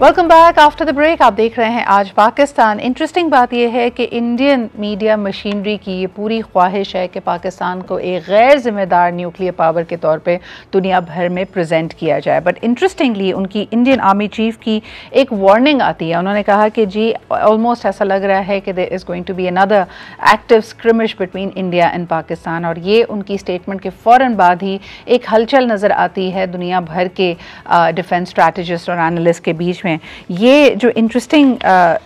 Welcome back after the break. आप देख रहे हैं आज पाकिस्तान। इंटरेस्टिंग बात यह है कि इंडियन मीडिया मशीनरी की ये पूरी ख्वाहिश है कि पाकिस्तान को एक गैर जिम्मेदार न्यूक्लियर पावर के तौर पे दुनिया भर में प्रेजेंट किया जाए। बट इंटरेस्टिंगली उनकी इंडियन आर्मी चीफ की एक वार्निंग आती है। उन्होंने कहा कि जी ऑलमोस्ट ऐसा लग रहा है कि there is going to be another active skirmish between India and Pakistan. और ये उनकी स्टेटमेंट के फ़ौरन बाद ही एक हलचल नज़र आती है दुनिया भर के डिफेंस स्ट्रैटेजिस्ट और एनालिस्ट के बीच में। ये जो इंटरेस्टिंग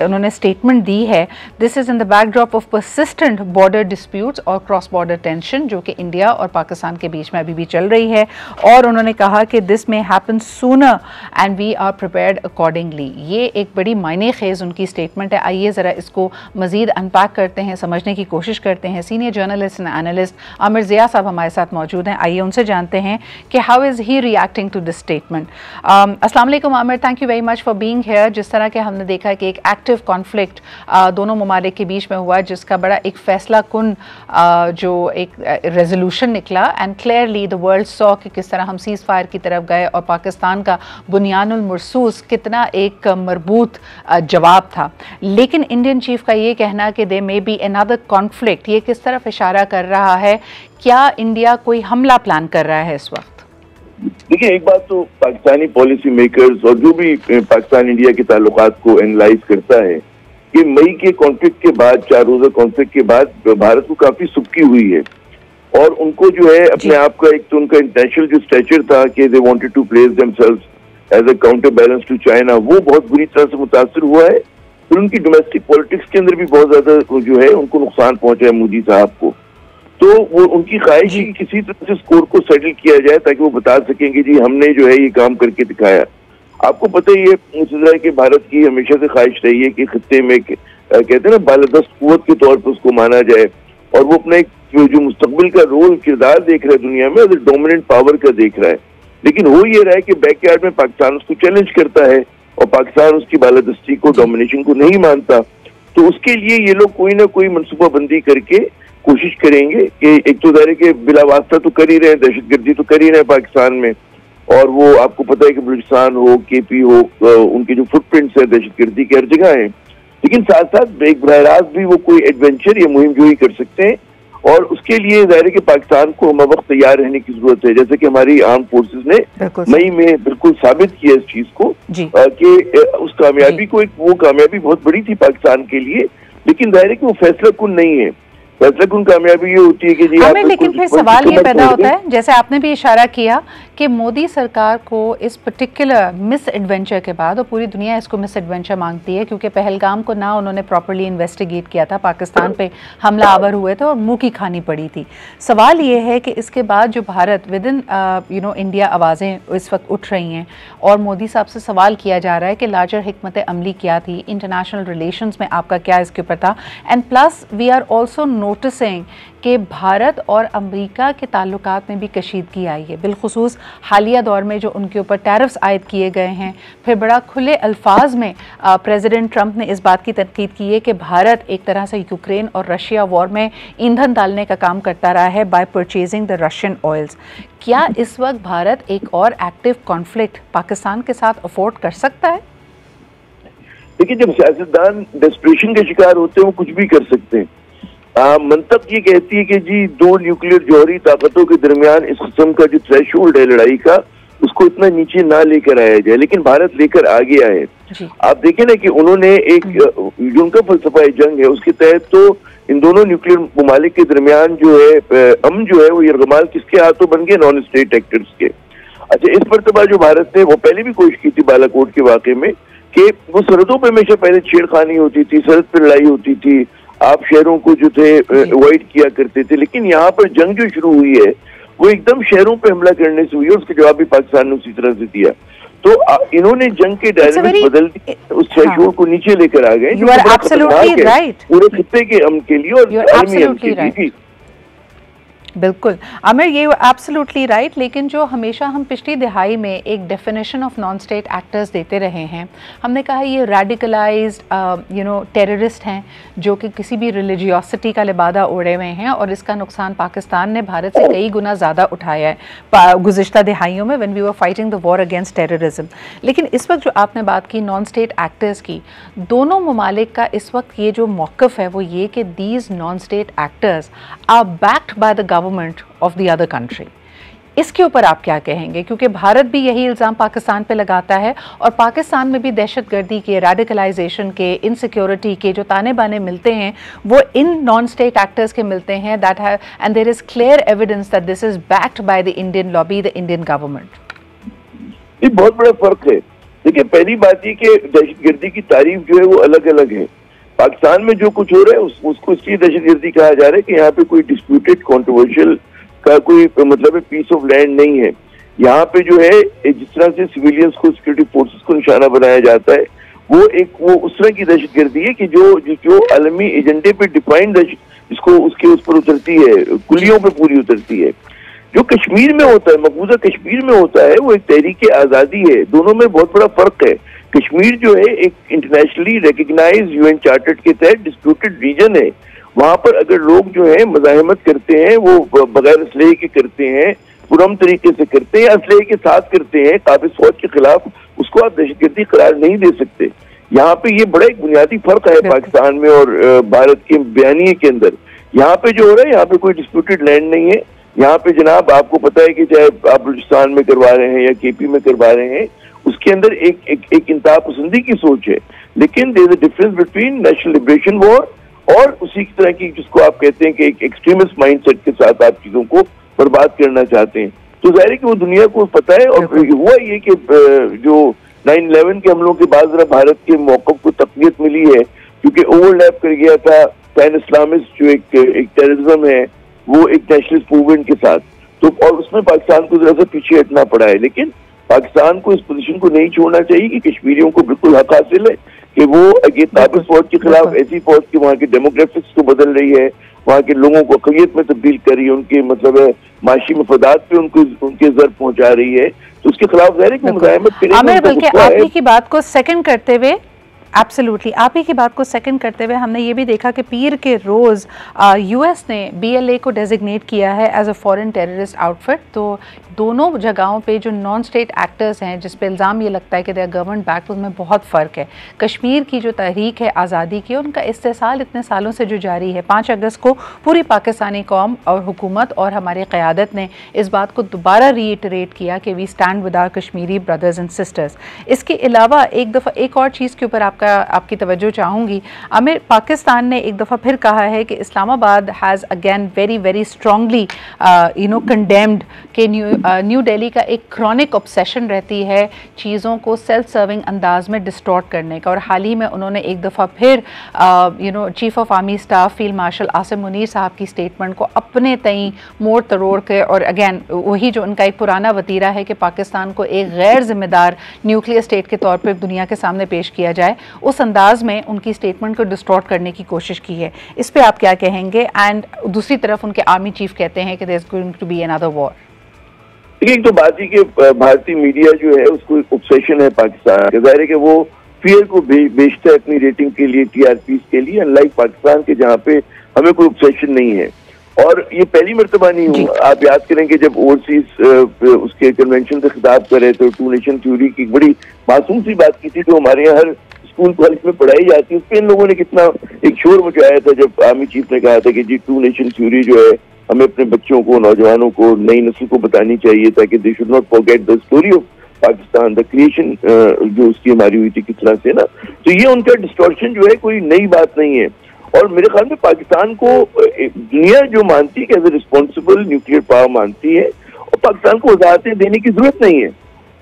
उन्होंने स्टेटमेंट दी है, this is in the backdrop of persistent border disputes और क्रॉस बॉर्डर टेंशन जो कि इंडिया और पाकिस्तान के बीच में अभी भी चल रही है। और उन्होंने कहा कि this may happen sooner and we are prepared accordingly. ये एक बड़ी मायने खेज उनकी स्टेटमेंट है। आइए ज़रा इसको मज़ीद अनपैक करते हैं, समझने की कोशिश करते हैं। Senior journalist and analyst Aamir Zia साहब हमारे साथ मौजूद हैं। आइए उनसे जानते हैं कि how is he reacting to this statement. अस्सलाम वालेकुम Aamir, thank you very much for being here. जिस तरह के हमने देखा कि एक एक्टिव कॉन्फ्लिक्ट दोनों ममालिक के बीच में हुआ, जिसका बड़ा एक फैसला कुन जो एक रेजोल्यूशन निकला and clearly the world saw कि किस तरह हम सीज़ फायर की तरफ गए और पाकिस्तान का बुनियानुल मरसूस कितना एक मरबूत जवाब था। लेकिन इंडियन चीफ का ये कहना कि दे मे बी अनदर कॉन्फ्लिक्ट, ये किस तरफ इशारा कर रहा है? क्या इंडिया कोई हमला प्लान कर रहा है इस वक्त? देखिए, एक बात तो पाकिस्तानी पॉलिसी मेकर्स और जो भी पाकिस्तान इंडिया के ताल्लुकात को एनालाइज करता है कि मई के कॉन्फ्लिक्ट के बाद, 4 रोजा कॉन्फ्लिक्ट के बाद भारत को काफी सुबकी हुई है और उनको जो है अपने आप का एक तो उनका इंटरनेशनल जो स्टेचर था कि they wanted to place themselves as a counter balance to China, वो बहुत बुरी तरह से मुतासर हुआ है। फिर उनकी डोमेस्टिक पॉलिटिक्स के अंदर भी बहुत ज्यादा जो है उनको नुकसान पहुंचा है मोदी साहब को। तो वो उनकी ख्वाहिश है कि किसी तरह से स्कोर को सेटल किया जाए ताकि वो बता सकेंगे जी हमने जो है ये काम करके दिखाया। आपको पता ही है इस तरह के भारत की हमेशा से ख्वाहिश रही है कि खत्ते में कहते हैं ना बालादस्त कुव्वत के तौर पर उसको माना जाए और वो अपना एक जो मुस्तकबिल का रोल किरदार देख रहा है दुनिया में, अगर डोमिनेंट पावर का देख रहा है। लेकिन हो ये रहा है कि बैकयार्ड में पाकिस्तान उसको चैलेंज करता है और पाकिस्तान उसकी बालादस्ती को, डोमिनेशन को नहीं मानता। तो उसके लिए ये लोग कोई ना कोई मनसूबाबंदी करके कोशिश करेंगे कि एक तो दायरे के बिला वास्ता तो कर ही रहे हैं, दहशतगर्दी तो कर ही रहे हैं पाकिस्तान में। और वो आपको पता है कि बलूचिस्तान हो, केपी हो, उनके जो फुटप्रिंट्स है दहशतगर्दी की हर जगह है। लेकिन साथ साथ एक बराह रास्त भी वो कोई एडवेंचर या मुहिम जो ही कर सकते हैं और उसके लिए दायरे के पाकिस्तान को हम वक्त तैयार रहने की जरूरत है। जैसे कि हमारी आर्म फोर्सेज ने मई में बिल्कुल साबित किया इस चीज को कि उस कामयाबी को, एक वो कामयाबी बहुत बड़ी थी पाकिस्तान के लिए। लेकिन दायरे की वो फैसला कुन नहीं है। फैसला कुन कामयाबी ये होती है कि जी हमें, लेकिन फिर सवाल ये पैदा होता है, जैसे आपने भी इशारा किया कि मोदी सरकार को इस पर्टिकुलर मिस एडवेंचर के बाद, और पूरी दुनिया इसको मिस एडवेंचर मांगती है क्योंकि पहलगाम को ना उन्होंने प्रॉपर्ली इन्वेस्टिगेट किया था, पाकिस्तान पे हमला आवर हुए थे और मुंह की खानी पड़ी थी। सवाल ये है कि इसके बाद जो भारत विद इन इंडिया आवाज़ें इस वक्त उठ रही हैं और मोदी साहब से सवाल किया जा रहा है कि लार्जर हिकमत अमली क्या थी, इंटरनेशनल रिलेशंस में आपका क्या इसके ऊपर था। And plus we are also noticing कि भारत और अमेरिका के ताल्लुकात में भी कशीदगी आई है, बिलखुसूस हालिया दौर में जो उनके ऊपर टैरिफ्स आयद किए गए हैं। फिर बड़ा खुले अल्फाज में प्रेसिडेंट ट्रंप ने इस बात की तनकीद की है कि भारत एक तरह से यूक्रेन और रशिया वॉर में ईंधन डालने का काम करता रहा है bye purchasing the Russian oils. क्या इस वक्त भारत एक और एक्टिव कॉन्फ्लिक्ट पाकिस्तान के साथ अफोर्ड कर सकता है? देखिए, जब सियासतदान डेस्परेशन के शिकार होते हैं वो कुछ भी कर सकते हैं। मंतक ये कहती है कि जी 2 न्यूक्लियर जौहरी ताकतों के दरमियान इस किस्म का जो थ्रेशोल्ड है लड़ाई का, उसको इतना नीचे ना लेकर आया जाए। लेकिन भारत लेकर आ गया है। आप देखें ना कि उन्होंने एक जो उनका फलसफा जंग है उसके तहत तो इन दोनों न्यूक्लियर ममालिक के दरमियान जो है अमन जो है वो यरगमाल किसके हाथों बन गए? नॉन स्टेट एक्टर्स के। अच्छा, इस मरतबा जो भारत ने वो पहले भी कोशिश की थी बालाकोट के वाक़े में कि वो सरहदों पर हमेशा पहले छेड़खानी होती थी, सरहद पर लड़ाई होती थी, आप शहरों को जो थे अवॉइड किया करते थे। लेकिन यहाँ पर जंग जो शुरू हुई है वो एकदम शहरों पे हमला करने से हुई है। उसका जवाब भी पाकिस्तान ने उसी तरह से दिया। तो इन्होंने जंग के डायरेक्ट बदल दिए, उस थ्रेशोल्ड को नीचे लेकर आ गए पूरे खित्ते के अमन के लिए और आर्मी अमन के लिए। बिल्कुल आमिर, ये एब्सोल्युटली राइट। लेकिन जो हमेशा हम पिछली दिहाई में एक definition of non state actors देते रहे हैं, हमने कहा ये रेडिकलाइज्ड टेररिस्ट हैं जो कि किसी भी रिलीजियोसिटी का लिबादा ओढ़े हुए हैं, और इसका नुकसान पाकिस्तान ने भारत से कई गुना ज़्यादा उठाया है गुज़िश्ता दिहाइयों में, when we were fighting the war against terrorism. लेकिन इस वक्त जो आपने बात की नॉन स्टेट एक्टर्स की, दोनों ममालिक का इस वक्त ये जो मौक़िफ़ है वो ये कि these non state actors are backed by the government of the other country. इसके ऊपर आप क्या कहेंगे? क्योंकि भारत भी यही इल्ज़ाम पाकिस्तान पे लगाता है, और पाकिस्तान में भी दहशतगर्दी के, रेडिकलाइजेशन के, इनसिक्योरिटी के जो ताने बाने मिलते हैं वो इन नॉन स्टेट एक्टर्स के मिलते हैं, that have and there is clear evidence that this is backed by the Indian lobby, the Indian government. ये बहुत बड़ा फर्क है। देखिए, पहली बात ये कि दहशतगर्दी की तारीफ जो है वो अलग अलग है। पाकिस्तान में जो कुछ हो रहा है उसको इसलिए दहशतगर्दी कहा जा रहा है कि यहाँ पे कोई डिस्प्यूटेड कॉन्ट्रोवर्शियल का कोई मतलब पीस ऑफ लैंड नहीं है। यहाँ पे जो है जिस तरह से सिविलियंस को, सिक्योरिटी फोर्सेस को निशाना बनाया जाता है, वो उस तरह की दहशतगर्दी है कि जो आलमी एजेंडे पे डिफाइंड इसको उसके उस पर उतरती है, कुलियों पे पूरी उतरती है। जो कश्मीर में होता है, मकबूजा कश्मीर में होता है, वो एक तहरीक आज़ादी है। दोनों में बहुत बड़ा फर्क है। कश्मीर जो है एक इंटरनेशनली रिकग्नाइज यूएन चार्टर के तहत डिस्प्यूटेड रीजन है। वहां पर अगर लोग जो है मज़ाहमत करते हैं, वो बगैर असलहे के करते हैं, पुरम तरीके से करते हैं, असलहे के साथ करते हैं, काबिज फौज के खिलाफ, उसको आप दहशतगर्दी करार नहीं दे सकते। यहाँ पे ये बड़ा एक बुनियादी फर्क है पाकिस्तान में और भारत के बयानिए के अंदर। यहाँ पे जो हो रहा है, यहाँ पे कोई डिस्प्यूटेड लैंड नहीं है। यहाँ पे जनाब आपको पता है कि चाहे आप बलूचिस्तान में करवा रहे हैं या केपी में करवा रहे हैं, उसके अंदर एक इंतहा पसंदी की सोच है। लेकिन there is a difference between national liberation war और उसी तरह की जिसको आप कहते हैं कि एक एक्सट्रीमिस्ट माइंडसेट के साथ आप चीजों को बर्बाद करना चाहते हैं। तो जाहिर है कि वो दुनिया को पता है। और हुआ ये कि जो 9/11 के हमलों के बाद जरा भारत के मौक़िफ़ को तक़वियत मिली है, क्योंकि ओवरलैप कर गया था पैन इस्लामिस्ट जो एक टेररिज्म है वो एक नेशनलिस्ट मूवमेंट के साथ, तो और उसमें पाकिस्तान को जरा सा पीछे हटना पड़ा है। लेकिन पाकिस्तान को इस पोजीशन को नहीं छोड़ना चाहिए कि कश्मीरियों को बिल्कुल हक हासिल है कि वो अगे काबिज फौज के खिलाफ ऐसी फौज की वहाँ के डेमोग्राफिक्स को बदल रही है, वहाँ के लोगों को अक़लियत में तब्दील कर रही है, उनके मतलब है माशी मफादात पे उनके ज़र पहुँचा रही है, तो उसके खिलाफ ज़ाहिर है कि मुज़ाहमत करेंगे। बल्कि आप ही की बात को सेकंड करते हुए एब्सोल्युटली आप ही की बात को सेकंड करते हुए हमने ये भी देखा कि पीर के रोज़ यूएस ने बीएलए को डेजिग्नेट किया है as a foreign terrorist outfit. तो दोनों जगहों पे जो नॉन स्टेट एक्टर्स हैं जिस पे इल्ज़ाम ये लगता है कि दे आर गवर्नमेंट बैक, उनमें बहुत फ़र्क है। कश्मीर की जो तहरीक है आज़ादी की, उनका इस्तेसाल इतने सालों से जो जारी है, 5 अगस्त को पूरी पाकिस्तानी कौम और हुकूमत और हमारी क़यादत ने इस बात को दोबारा रीइटरेट किया कि we stand with our Kashmiri brothers and sisters. इसके अलावा एक दफ़ा एक और चीज़ के ऊपर आपकी तवज्जो चाहूँगी आमिर। पाकिस्तान ने एक दफ़ा फिर कहा है कि Islamabad has again very very strongly condemned कि न्यू दिल्ली का एक क्रॉनिक ऑब्सेशन रहती है चीज़ों को सेल्फ सर्विंग अंदाज में डिस्टॉर्ट करने का। और हाल ही में उन्होंने एक दफ़ा फिर chief of army staff field marshal Asim Munir साहब की स्टेटमेंट को अपने तई मोड़ तरोड़ के, और अगेन वही जो उनका एक पुराना वतीरा है कि पाकिस्तान को एक गैर जिम्मेदार न्यूक्लियर स्टेट के तौर पर दुनिया के सामने पेश किया जाए, उस अंदाज में उनकी स्टेटमेंट को डिस्टॉर्ट करने की कोशिश की है। इस पे आप क्या कहेंगे? एंड दूसरी तरफ उनके आर्मी चीफ कहते हैं कि there is going to be another war. एक तो बात ही कि भारतीय मीडिया जो है उसको एक ऑब्सेशन है पाकिस्तान का। जाहिर है कि वो फियर को बेचता है अपनी रेटिंग के लिए, टीआरपी के लिए, अनलाइक पाकिस्तान के जहाँ पे हमें कोई ऑब्सेशन नहीं है। और ये पहली मर्तबा नहीं हुआ। आप याद करें कि जब ओवरसीज उसके कन्वेंशन से खिताब करे तो टू नेशन थ्योरी की बड़ी मासूम सी बात की थी, जो हमारे यहाँ हर स्कूल कॉलेज में पढ़ाई जाती है। उस पर इन लोगों ने कितना एक शोर मचाया था जब आर्मी चीफ ने कहा था कि जी टू नेशन थ्योरी जो है हमें अपने बच्चों को, नौजवानों को, नई नस्ल को बतानी चाहिए ताकि they should not forget the story of Pakistan, the creation जो उसकी हमारी हुई थी किस तरह से ना। तो ये उनका डिस्टॉर्शन जो है कोई नई बात नहीं है। और मेरे ख्याल में पाकिस्तान को दुनिया जो मानती है कि as a responsible nuclear power मानती है, और पाकिस्तान को वजाहतें देने की जरूरत नहीं है।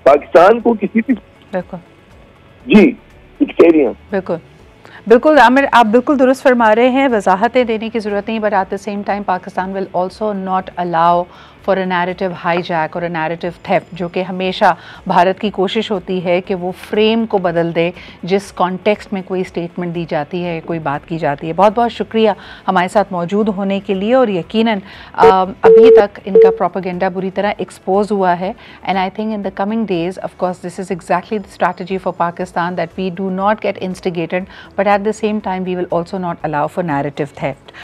पाकिस्तान को किसी भी जी कुछ कह रही हैं बिल्कुल बिल्कुल आमिर, आप बिल्कुल दुरुस्त फरमा रहे हैं, वजाहतें देने की ज़रूरत नहीं, but at the same time Pakistan will also not allow for a narrative hijack और अ नैरेटिव थेफ्ट, जो कि हमेशा भारत की कोशिश होती है कि वो फ्रेम को बदल दे जिस कॉन्टेक्स्ट में कोई स्टेटमेंट दी जाती है, कोई बात की जाती है। बहुत बहुत शुक्रिया हमारे साथ मौजूद होने के लिए। और यकीनन अभी तक इनका प्रोपेगेंडा बुरी तरह एक्सपोज हुआ है, and I think in the coming days of course this is exactly the strategy for Pakistan, that we do not get instigated, but at the same time we will also not allow for narrative theft.